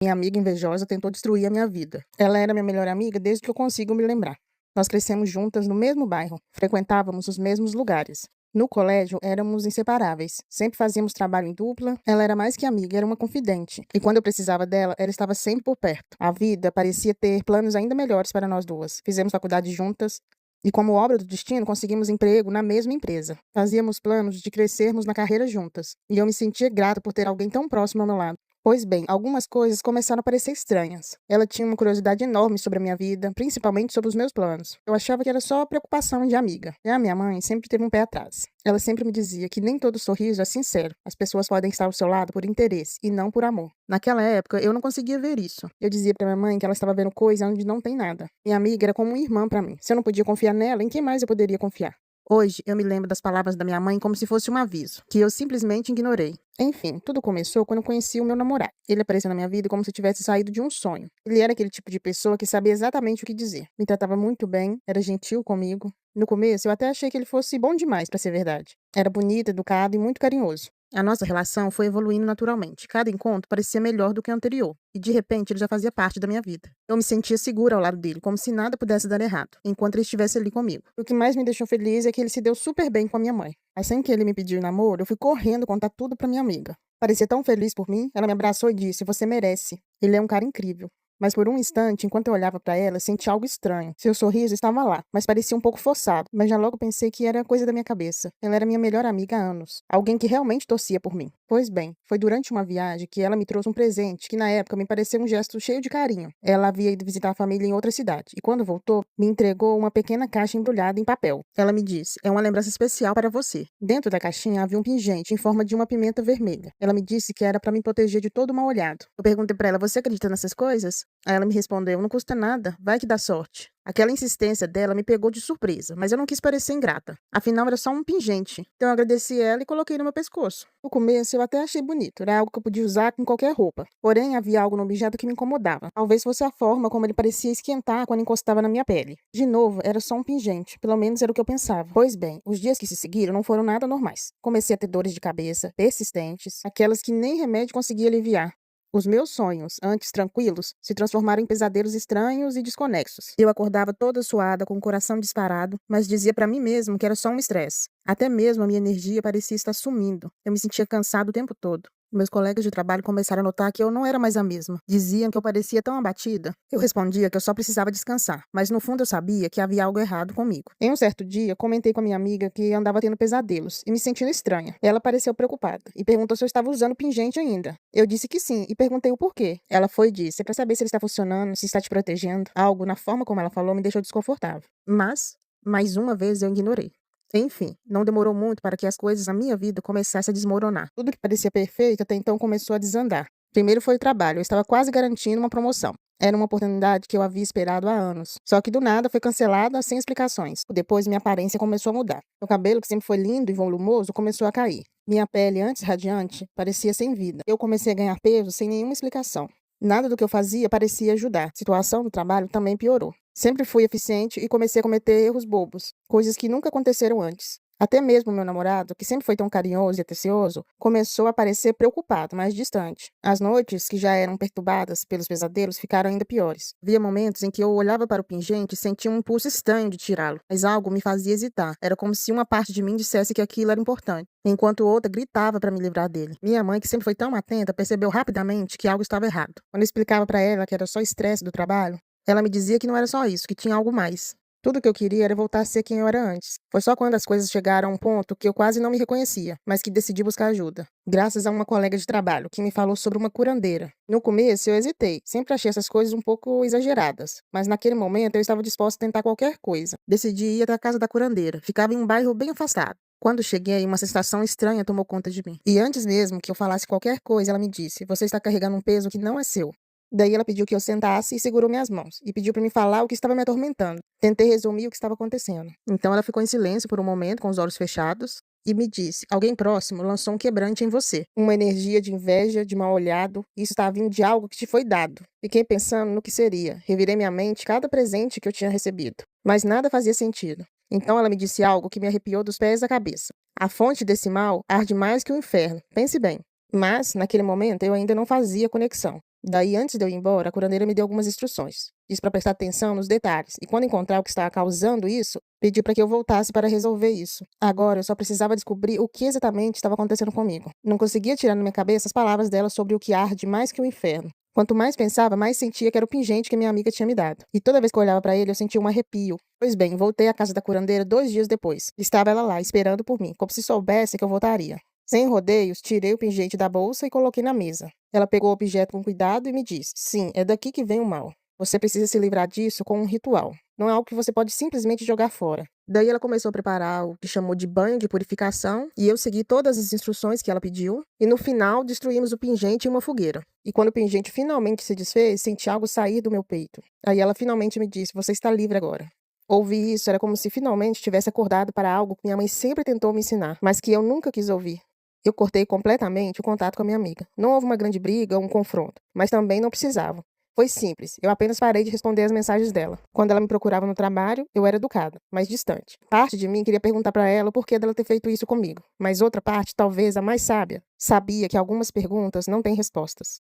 Minha amiga invejosa tentou destruir a minha vida. Ela era minha melhor amiga desde que eu consigo me lembrar. Nós crescemos juntas no mesmo bairro, frequentávamos os mesmos lugares. No colégio, éramos inseparáveis. Sempre fazíamos trabalho em dupla. Ela era mais que amiga, era uma confidente. E quando eu precisava dela, ela estava sempre por perto. A vida parecia ter planos ainda melhores para nós duas. Fizemos faculdade juntas. E como obra do destino, conseguimos emprego na mesma empresa. Fazíamos planos de crescermos na carreira juntas. E eu me sentia grata por ter alguém tão próximo ao meu lado. Pois bem, algumas coisas começaram a parecer estranhas. Ela tinha uma curiosidade enorme sobre a minha vida, principalmente sobre os meus planos. Eu achava que era só preocupação de amiga. E a minha mãe sempre teve um pé atrás. Ela sempre me dizia que nem todo sorriso é sincero. As pessoas podem estar ao seu lado por interesse e não por amor. Naquela época, eu não conseguia ver isso. Eu dizia pra minha mãe que ela estava vendo coisa onde não tem nada. Minha amiga era como uma irmã pra mim. Se eu não podia confiar nela, em quem mais eu poderia confiar? Hoje, eu me lembro das palavras da minha mãe como se fosse um aviso, que eu simplesmente ignorei. Enfim, tudo começou quando eu conheci o meu namorado. Ele apareceu na minha vida como se tivesse saído de um sonho. Ele era aquele tipo de pessoa que sabia exatamente o que dizer. Me tratava muito bem, era gentil comigo. No começo, eu até achei que ele fosse bom demais pra ser verdade. Era bonito, educado e muito carinhoso. A nossa relação foi evoluindo naturalmente. Cada encontro parecia melhor do que o anterior. E de repente ele já fazia parte da minha vida. Eu me sentia segura ao lado dele, como se nada pudesse dar errado, enquanto ele estivesse ali comigo. O que mais me deixou feliz é que ele se deu super bem com a minha mãe. Assim que ele me pediu namoro, eu fui correndo contar tudo pra minha amiga. Parecia tão feliz por mim, ela me abraçou e disse: "Você merece. Ele é um cara incrível." Mas por um instante, enquanto eu olhava pra ela, senti algo estranho. Seu sorriso estava lá, mas parecia um pouco forçado. Mas já logo pensei que era coisa da minha cabeça. Ela era minha melhor amiga há anos. Alguém que realmente torcia por mim. Pois bem, foi durante uma viagem que ela me trouxe um presente que na época me pareceu um gesto cheio de carinho. Ela havia ido visitar a família em outra cidade e quando voltou, me entregou uma pequena caixa embrulhada em papel. Ela me disse: "É uma lembrança especial para você." Dentro da caixinha havia um pingente em forma de uma pimenta vermelha. Ela me disse que era para me proteger de todo mal olhado. Eu perguntei para ela: "Você acredita nessas coisas?" Aí ela me respondeu: "Não custa nada, vai que dá sorte." Aquela insistência dela me pegou de surpresa, mas eu não quis parecer ingrata. Afinal, era só um pingente. Então eu agradeci ela e coloquei no meu pescoço. No começo, eu até achei bonito, era algo que eu podia usar com qualquer roupa. Porém, havia algo no objeto que me incomodava. Talvez fosse a forma como ele parecia esquentar quando encostava na minha pele. De novo, era só um pingente, pelo menos era o que eu pensava. Pois bem, os dias que se seguiram não foram nada normais. Comecei a ter dores de cabeça, persistentes, aquelas que nem remédio conseguia aliviar. Os meus sonhos, antes tranquilos, se transformaram em pesadelos estranhos e desconexos. Eu acordava toda suada, com o coração disparado, mas dizia pra mim mesmo que era só um estresse. Até mesmo a minha energia parecia estar sumindo. Eu me sentia cansado o tempo todo. Meus colegas de trabalho começaram a notar que eu não era mais a mesma. Diziam que eu parecia tão abatida. Eu respondia que eu só precisava descansar, mas no fundo eu sabia que havia algo errado comigo. Em um certo dia, comentei com a minha amiga que andava tendo pesadelos e me sentindo estranha. Ela pareceu preocupada e perguntou se eu estava usando pingente ainda. Eu disse que sim e perguntei o porquê. Ela foi e disse: "É pra saber se ele está funcionando, se está te protegendo." Algo na forma como ela falou me deixou desconfortável. Mas, mais uma vez, eu ignorei. Enfim, não demorou muito para que as coisas na minha vida começassem a desmoronar. Tudo que parecia perfeito até então começou a desandar. Primeiro foi o trabalho, eu estava quase garantindo uma promoção. Era uma oportunidade que eu havia esperado há anos. Só que do nada foi cancelada sem explicações. Depois minha aparência começou a mudar. Meu cabelo, que sempre foi lindo e volumoso, começou a cair. Minha pele, antes radiante, parecia sem vida. Eu comecei a ganhar peso sem nenhuma explicação. Nada do que eu fazia parecia ajudar. A situação do trabalho também piorou. Sempre fui eficiente e comecei a cometer erros bobos, coisas que nunca aconteceram antes. Até mesmo meu namorado, que sempre foi tão carinhoso e atencioso, começou a parecer preocupado, mais distante. As noites, que já eram perturbadas pelos pesadelos, ficaram ainda piores. Havia momentos em que eu olhava para o pingente e sentia um impulso estranho de tirá-lo, mas algo me fazia hesitar. Era como se uma parte de mim dissesse que aquilo era importante, enquanto outra gritava para me livrar dele. Minha mãe, que sempre foi tão atenta, percebeu rapidamente que algo estava errado. Quando eu explicava para ela que era só estresse do trabalho, ela me dizia que não era só isso, que tinha algo mais. Tudo que eu queria era voltar a ser quem eu era antes. Foi só quando as coisas chegaram a um ponto que eu quase não me reconhecia, mas que decidi buscar ajuda. Graças a uma colega de trabalho que me falou sobre uma curandeira. No começo eu hesitei, sempre achei essas coisas um pouco exageradas, mas naquele momento eu estava disposta a tentar qualquer coisa. Decidi ir até a casa da curandeira, ficava em um bairro bem afastado. Quando cheguei, uma sensação estranha tomou conta de mim. E antes mesmo que eu falasse qualquer coisa, ela me disse: "Você está carregando um peso que não é seu." Daí ela pediu que eu sentasse e segurou minhas mãos, e pediu para me falar o que estava me atormentando. Tentei resumir o que estava acontecendo. Então ela ficou em silêncio por um momento, com os olhos fechados, e me disse: "Alguém próximo lançou um quebrante em você. Uma energia de inveja, de mal olhado, e isso está vindo de algo que te foi dado." Fiquei pensando no que seria. Revirei minha mente cada presente que eu tinha recebido. Mas nada fazia sentido. Então ela me disse algo que me arrepiou dos pés à cabeça. "A fonte desse mal arde mais que o inferno. Pense bem." Mas, naquele momento, eu ainda não fazia conexão. Daí, antes de eu ir embora, a curandeira me deu algumas instruções. Disse para prestar atenção nos detalhes e, quando encontrar o que estava causando isso, pediu para que eu voltasse para resolver isso. Agora, eu só precisava descobrir o que exatamente estava acontecendo comigo. Não conseguia tirar na minha cabeça as palavras dela sobre o que arde mais que o inferno. Quanto mais pensava, mais sentia que era o pingente que minha amiga tinha me dado. E toda vez que eu olhava para ele, eu sentia um arrepio. Pois bem, voltei à casa da curandeira 2 dias depois. Estava ela lá, esperando por mim, como se soubesse que eu voltaria. Sem rodeios, tirei o pingente da bolsa e coloquei na mesa. Ela pegou o objeto com cuidado e me disse: Sim, é daqui que vem o mal. Você precisa se livrar disso com um ritual. Não é algo que você pode simplesmente jogar fora. Daí ela começou a preparar o que chamou de banho de purificação, e eu segui todas as instruções que ela pediu, e no final destruímos o pingente em uma fogueira. E quando o pingente finalmente se desfez, senti algo sair do meu peito. Aí ela finalmente me disse: Você está livre agora. Ouvir isso era como se finalmente tivesse acordado para algo que minha mãe sempre tentou me ensinar, mas que eu nunca quis ouvir. Eu cortei completamente o contato com a minha amiga. Não houve uma grande briga ou um confronto, mas também não precisava. Foi simples, eu apenas parei de responder as mensagens dela. Quando ela me procurava no trabalho, eu era educada, mas distante. Parte de mim queria perguntar para ela o porquê dela ter feito isso comigo, mas outra parte, talvez a mais sábia, sabia que algumas perguntas não têm respostas.